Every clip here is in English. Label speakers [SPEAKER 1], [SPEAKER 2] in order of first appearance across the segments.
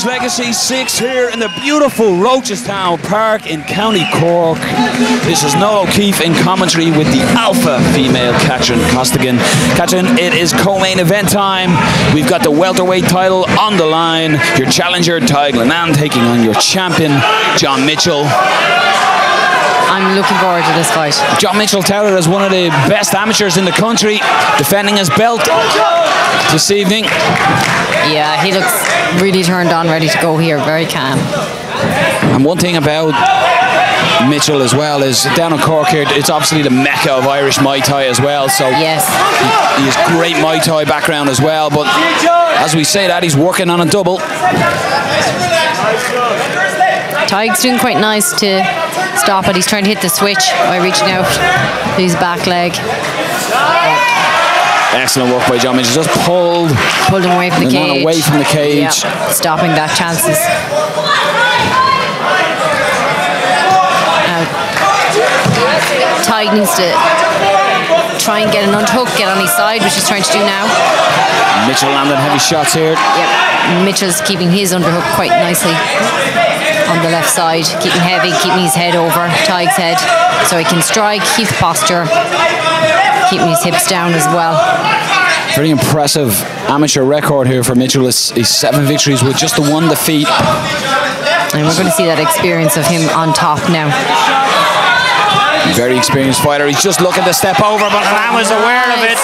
[SPEAKER 1] Irish Legacy 6 here in the beautiful Rochestown Park in County Cork. This is Noel O'Keefe in commentary with the alpha female Catherine Costigan. Catherine, it is co-main event time. We've got the welterweight title on the line. Your challenger, Taidgh Linnane, taking on your champion, John Mitchell.
[SPEAKER 2] I'm looking forward to this fight.
[SPEAKER 1] John Mitchell touted as one of the best amateurs in the country, defending his belt this evening.
[SPEAKER 2] Yeah, he looks really turned on, ready to go here, very calm.
[SPEAKER 1] And one thing about Mitchell as well is down in Cork here, it's obviously the mecca of Irish Muay Thai as well, so
[SPEAKER 2] yes,
[SPEAKER 1] he has great Muay Thai background as well, but as we say that, he's working on a double.
[SPEAKER 2] Taidgh's doing quite nice to stop it. He's trying to hit the switch by reaching out to his back leg.
[SPEAKER 1] Excellent work by John Mitchell. Just pulled
[SPEAKER 2] him away from the cage.
[SPEAKER 1] Away from the cage.
[SPEAKER 2] Yeah, stopping that chances. Taidgh needs to try and get an unhook, get on his side, which he's trying to do now.
[SPEAKER 1] Mitchell landing heavy shots here.
[SPEAKER 2] Yep, Mitchell's keeping his underhook quite nicely on the left side, keeping heavy, keeping his head over Taidgh's head, so he can strike, keep the posture, keeping his hips down as well.
[SPEAKER 1] Very impressive amateur record here for Mitchell. He's 7 victories with just the 1 defeat.
[SPEAKER 2] And we're going to see that experience of him on top now.
[SPEAKER 1] Very experienced fighter. He's just looking to step over, but Linnane was aware of it.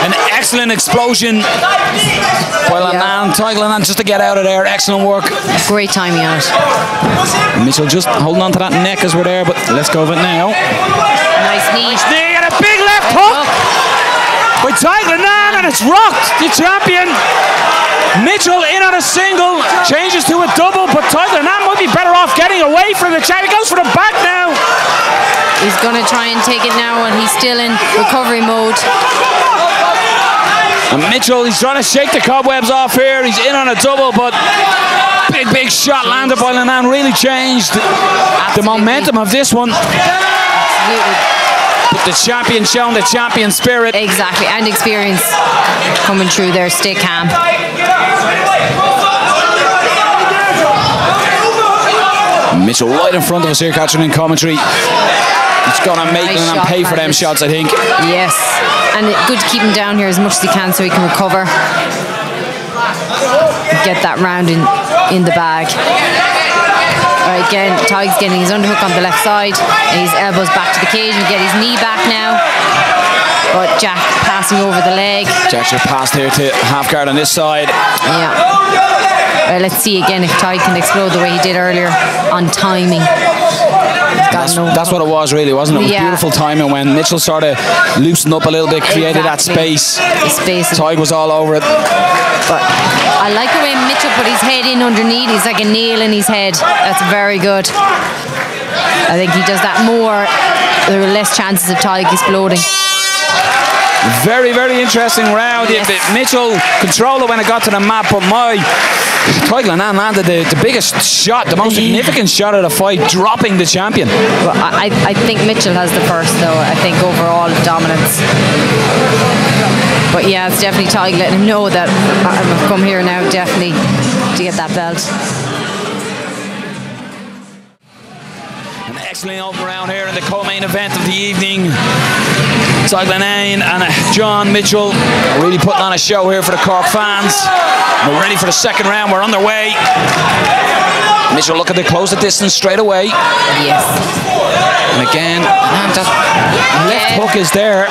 [SPEAKER 1] An excellent explosion by Linnane. Taidgh Linnane just to get out of there. Excellent work.
[SPEAKER 2] Great timing on it.
[SPEAKER 1] Mitchell just holding on to that neck as we're there, but let's go with it now.
[SPEAKER 2] Nice knee.
[SPEAKER 1] Nice knee and a big left hook by Taidgh Linnane, and it's rocked the champion. Mitchell in on a single, changes to a double, but Taidgh Linnane might be better off getting away from the champion. He goes for the back now.
[SPEAKER 2] He's going to try and take it now, and he's still in recovery mode.
[SPEAKER 1] And Mitchell, he's trying to shake the cobwebs off here. He's in on a double, but big shot landed by Linnane. Really changed the momentum of this one.
[SPEAKER 2] Absolutely.
[SPEAKER 1] But the champion showing the champion spirit.
[SPEAKER 2] Exactly, and experience coming through there. Stay calm.
[SPEAKER 1] Mitchell right in front of us here, catching in commentary. He's going to make them pay for them shots, I think.
[SPEAKER 2] Yes, and good to keep him down here as much as he can so he can recover. Get that round in the bag. Right, again, Taidgh's getting his underhook on the left side, and his elbows back to the cage, and get his knee back now. But Jack passing over the leg.
[SPEAKER 1] Jack just passed here to half guard on this side.
[SPEAKER 2] Yeah. Well, let's see again if Taidgh can explode the way he did earlier on timing.
[SPEAKER 1] That's what it was, really, wasn't it? It was beautiful timing when Mitchell sort of loosened up a little bit, created that space. Taidgh was all over it.
[SPEAKER 2] But I like the way Mitchell put his head in underneath. He's like a nail in his head. That's very good. I think he does that more, there are less chances of Taidgh exploding.
[SPEAKER 1] Very, very interesting round. Yes. Mitchell controlled it when it got to the mat, but Taidgh Linnane landed the biggest shot, the most significant shot of the fight, dropping the champion.
[SPEAKER 2] Well, I think Mitchell has the first, though. I think overall dominance. But yeah, it's definitely Taidgh letting him know that I've come here now definitely to get that belt.
[SPEAKER 1] An excellent open round here in the co-main event of the evening. Taidgh Linnane and John Mitchell are really putting on a show here for the Cork fans. We're ready for the second round. We're on their way. Mitchell looking to close the distance straight away.
[SPEAKER 2] Yes.
[SPEAKER 1] And again, that left hook is there.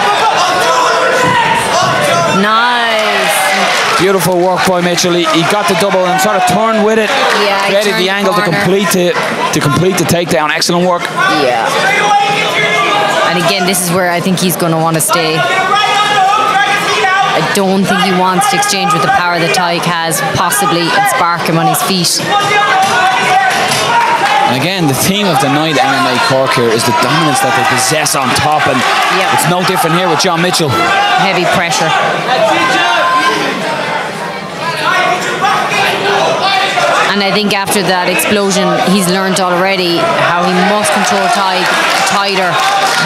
[SPEAKER 2] Nice.
[SPEAKER 1] Beautiful work by Mitchell. He got the double and sort of turned with it.
[SPEAKER 2] Yeah,
[SPEAKER 1] created the angle to complete the takedown. Excellent work.
[SPEAKER 2] Yeah. And again, this is where I think he's going to want to stay. I don't think he wants to exchange with the power that Taidgh has, possibly, and spark him on his feet.
[SPEAKER 1] And again, the theme of the night MMA Cork here is the dominance that they possess on top, and it's no different here with John Mitchell.
[SPEAKER 2] Heavy pressure. And I think after that explosion, he's learned already how he must control Taidgh tighter.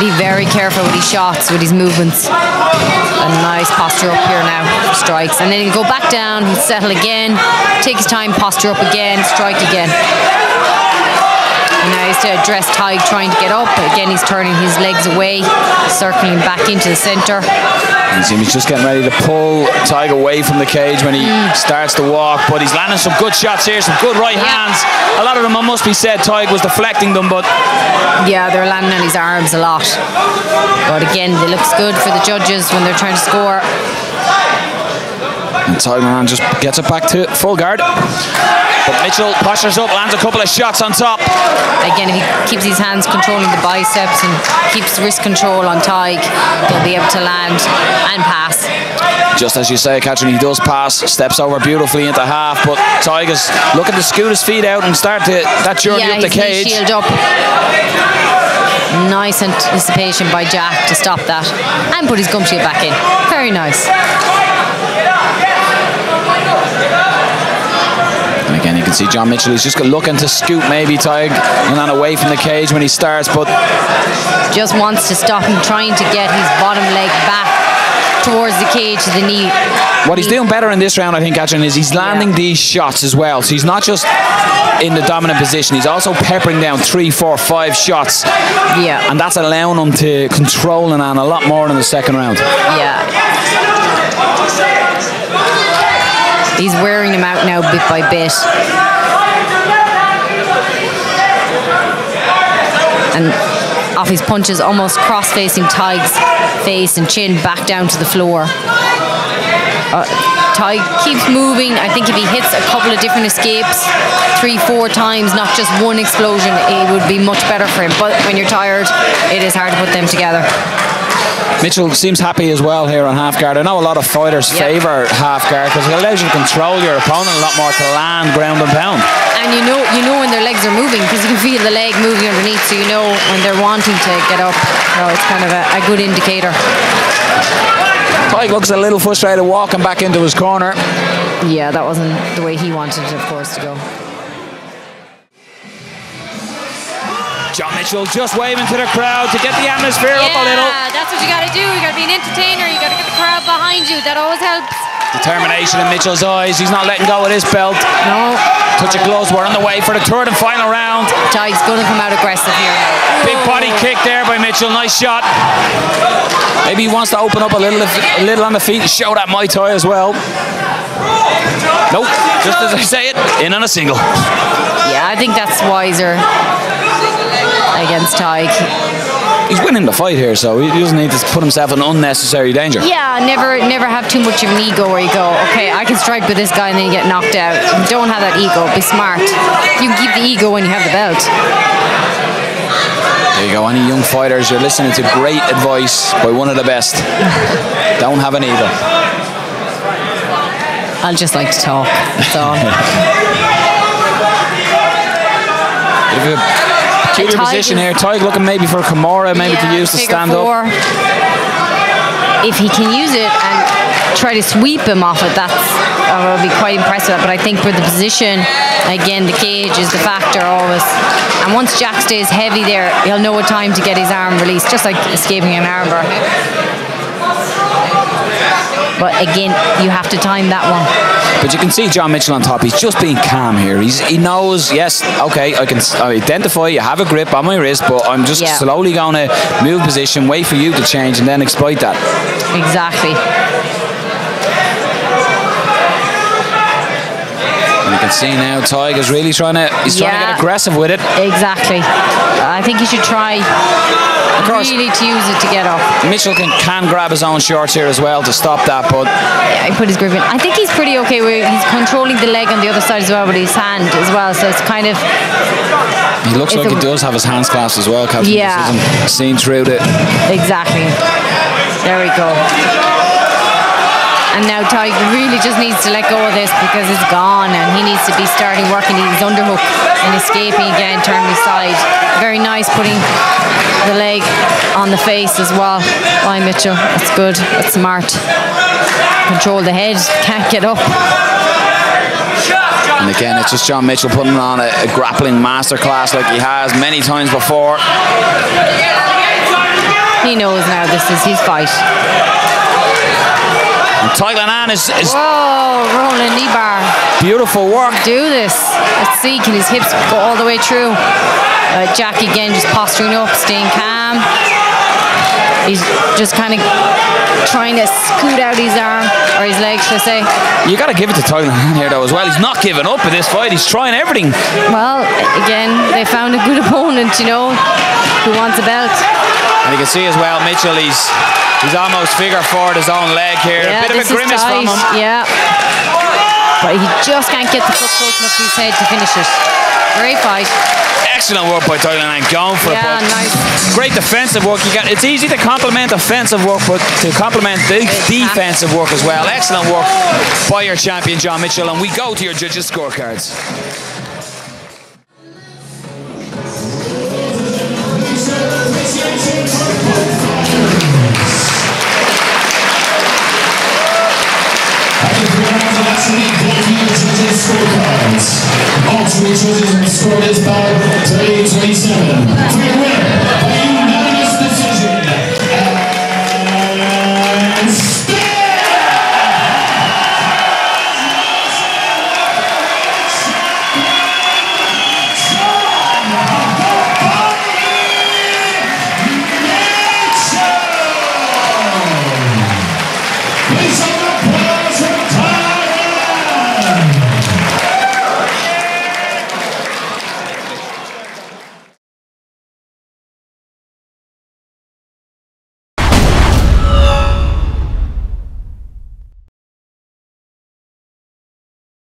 [SPEAKER 2] Be very careful with his shots, with his movements. A nice posture up here now for strikes. And then he'll go back down, he'll settle again, take his time, posture up again, strike again. And now he's to address Taidgh trying to get up. Again, he's turning his legs away, circling back into the centre.
[SPEAKER 1] You see him, he's just getting ready to pull Taidgh away from the cage when he starts to walk. But he's landing some good shots here, some good right hands. A lot of them, it must be said, Taidgh was deflecting them, but...
[SPEAKER 2] Yeah, they're landing on his arms a lot. But again, it looks good for the judges when they're trying to score.
[SPEAKER 1] And Taidgh Linnane just gets it back to full guard. But Mitchell postures up, lands a couple of shots on top.
[SPEAKER 2] Again, if he keeps his hands controlling the biceps and keeps wrist control on Taidgh, he'll be able to land and pass.
[SPEAKER 1] Just as you say, Catherine, he does pass, steps over beautifully into half, but Taidgh is looking to scoot his feet out and start that journey up the cage.
[SPEAKER 2] Knee shield up. Nice anticipation by Jack to stop that and put his gum shield back in. Very nice.
[SPEAKER 1] And again, you can see John Mitchell, he's just looking to scoot maybe Taidgh Linnane away from the cage when he starts, but
[SPEAKER 2] just wants to stop him trying to get his bottom leg back towards the cage to the knee.
[SPEAKER 1] What he's doing better in this round, I think, Catherine, is he's landing these shots as well. So he's not just in the dominant position, he's also peppering down 3, 4, 5 shots.
[SPEAKER 2] Yeah.
[SPEAKER 1] And that's allowing him to control Linnane a lot more in the second round.
[SPEAKER 2] Yeah. He's wearing him out now bit by bit. And off his punches, almost cross-facing Taidgh's face and chin back down to the floor. Taidgh keeps moving. I think if he hits a couple of different escapes 3, 4 times, not just one explosion, it would be much better for him. But when you're tired, it is hard to put them together.
[SPEAKER 1] Mitchell seems happy as well here on half guard. I know a lot of fighters favour half guard because it allows you to control your opponent a lot more, to land ground and pound. And
[SPEAKER 2] you know when their legs are moving, because you can feel the leg moving underneath, so you know when they're wanting to get up. So it's kind of a good indicator.
[SPEAKER 1] Taidgh looks a little frustrated walking back into his corner.
[SPEAKER 2] Yeah, that wasn't the way he wanted it, of course, to go.
[SPEAKER 1] John Mitchell just waving to the crowd to get the atmosphere up a little.
[SPEAKER 2] Yeah, that's what you got to do. You got to be an entertainer. You got to get the crowd behind you. That always helps.
[SPEAKER 1] Determination in Mitchell's eyes. He's not letting go of his belt.
[SPEAKER 2] No.
[SPEAKER 1] Touch of gloves. We're on the way for the third and final round.
[SPEAKER 2] Taidgh's going to come out aggressive here.
[SPEAKER 1] Big body kick there by Mitchell. Nice shot. Maybe he wants to open up a little on the feet and show that Muay Thai as well. Nope. Just as I say it, in on a single.
[SPEAKER 2] Yeah, I think that's wiser against Taidgh.
[SPEAKER 1] He's winning the fight here, so he doesn't need to put himself in unnecessary danger.
[SPEAKER 2] Yeah, never have too much of an ego where you go, okay, I can strike with this guy and then you get knocked out. Don't have that ego. Be smart. You can keep the ego when you have the belt.
[SPEAKER 1] There you go. Any young fighters, you're listening to great advice by one of the best. Don't have an ego.
[SPEAKER 2] I'll just like to talk. That's all.
[SPEAKER 1] Peculiar position here. Taidgh looking maybe for a Kimura, maybe to use to stand up.
[SPEAKER 2] If he can use it and try to sweep him off it, that will be quite impressive. But I think for the position, again, the cage is the factor always. And once Jack stays heavy there, he'll know what time to get his arm released, just like escaping an armbar. But again, you have to time that one.
[SPEAKER 1] But you can see John Mitchell on top. He's just being calm here. He knows, yes, okay, I identify you have a grip on my wrist, but I'm just slowly going to move position, wait for you to change, and then exploit that.
[SPEAKER 2] Exactly.
[SPEAKER 1] And you can see now Taidgh is really trying to get aggressive with it.
[SPEAKER 2] Exactly. I think he should try really to use it to get up.
[SPEAKER 1] Mitchell can grab his own shorts here as well to stop that, but
[SPEAKER 2] he put his grip in. I think he's pretty okay where he's controlling the leg on the other side as well with his hand as well, so it's kind of...
[SPEAKER 1] He looks like he does have his hands clasped as well, Captain.
[SPEAKER 2] Yeah.
[SPEAKER 1] This isn't seen through it.
[SPEAKER 2] Exactly. There we go. And now Taidgh really just needs to let go of this because it's gone and he needs to be starting working his underhook and escaping again, turning his side. Very nice putting the leg on the face as well by Mitchell. That's good. That's smart. Control the head. Can't get up.
[SPEAKER 1] And again, it's just John Mitchell putting on a grappling masterclass like he has many times before.
[SPEAKER 2] He knows now this is his fight.
[SPEAKER 1] And Taidgh Linnane is
[SPEAKER 2] whoa, rolling knee bar.
[SPEAKER 1] Beautiful work.
[SPEAKER 2] Do this. Let's see, can his hips go all the way through? Jack again just posturing up, staying calm. He's just kind of trying to scoot out his arm, or his leg, should I say.
[SPEAKER 1] You got to give it to Taidgh Linnane here though as well. He's not giving up in this fight. He's trying everything.
[SPEAKER 2] Well, again, they found a good opponent, you know, who wants a belt.
[SPEAKER 1] And you can see as well, Mitchell, he's almost figure forward his own leg here.
[SPEAKER 2] Yeah,
[SPEAKER 1] a bit of a grimace from him.
[SPEAKER 2] Yeah. But he just can't get the foot close enough to his head to finish it. Great fight. Excellent
[SPEAKER 1] work by Taidgh Linnane, going for it.
[SPEAKER 2] Yeah, nice.
[SPEAKER 1] Great defensive work. It's easy to compliment offensive work, but to compliment the defensive work as well. Excellent work by your champion, John Mitchell. And we go to your judges' scorecards.
[SPEAKER 3] All three judges have scored this bout 3-27.